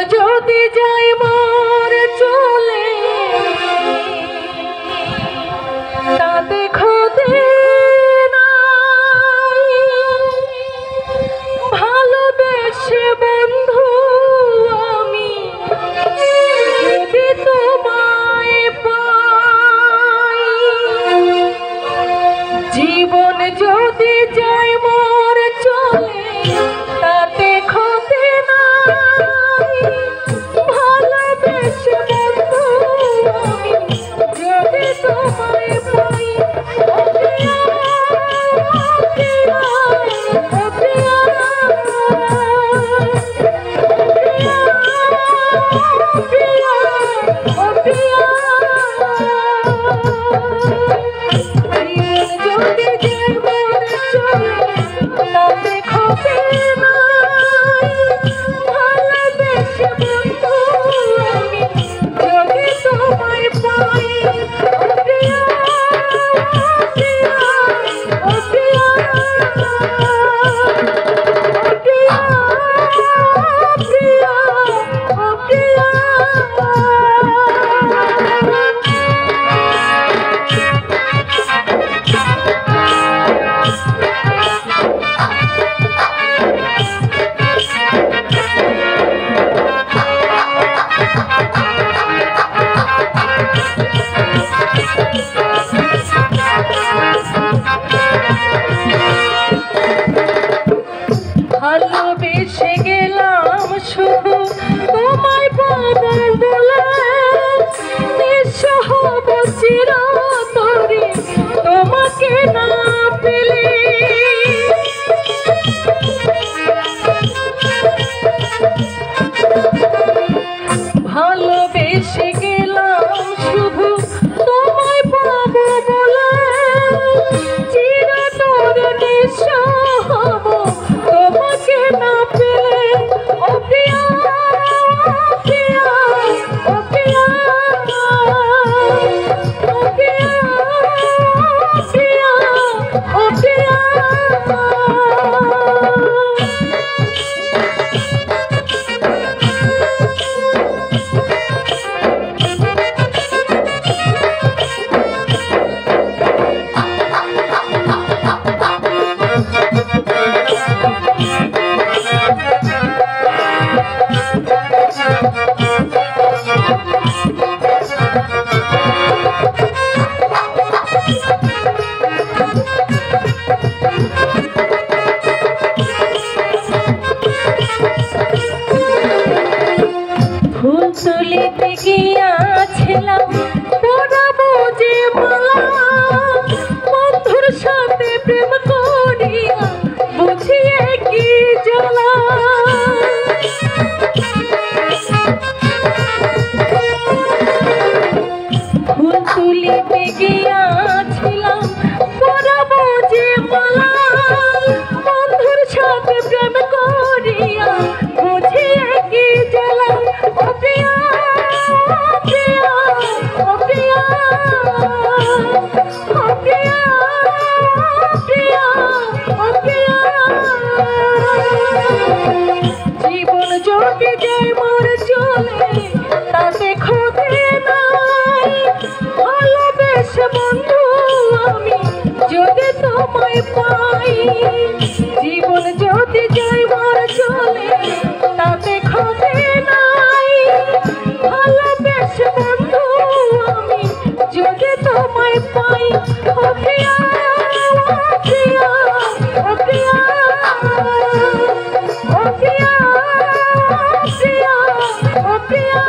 যদি যাই মোর চলে তাতে ক্ষতি নাই, ভালোবেসে বন্ধু আমি যদি তোমায় পাই। জীবন যদি যাই মোর চলে তাতে ক্ষতি নাই, ভালোবেসে বন্ধু আমি যদি তোমায় পাই। ভালোবেসে গেলাম শুধু তোমায় পাবো বলে, নিঃস্ব হব চিরতরে তোমাকে না পেলে। ভালোবেসে গেলাম শুধু তোমায় পাবো বলে, চিরতরে নিঃস্ব হব তোমাকে না পেলে। ও প্রিয়া, প্রিয়া, ও প্রিয়া, ও প্রিয়া, প্রিয়া, ও প্রিয়া। ফুল তুলিতে গিয়াছিলাম পরাবো যে মালা, বন্ধুর সাথে প্রেম করিয়া বুঝিয়ে কি জ্বালা। ফুল তুলিতে গিয়াছিলাম পরাবো যে মালা, বন্ধুর সাথে প্রেম করিয়া বুঝিয়ে কি জ্বালা। ও প্রিয়া, প্রিয়া, ও প্রিয়া, ও প্রিয়া, প্রিয়া, ও প্রিয়া। জীবন যদি যাই মোর চলে তাতে ক্ষতি নাই, ভালোবেসে বন্ধু আমি যদি তোমায় পাই। জীবন যদি যাই মোর চলে তাতে ক্ষতি নাই, ভালোবেসে বন্ধু আমি যদি তোমায় পাই। ও প্রিয়া, প্রিয়া, ও প্রিয়া, ও প্রিয়া, প্রিয়া, ও প্রিয়া।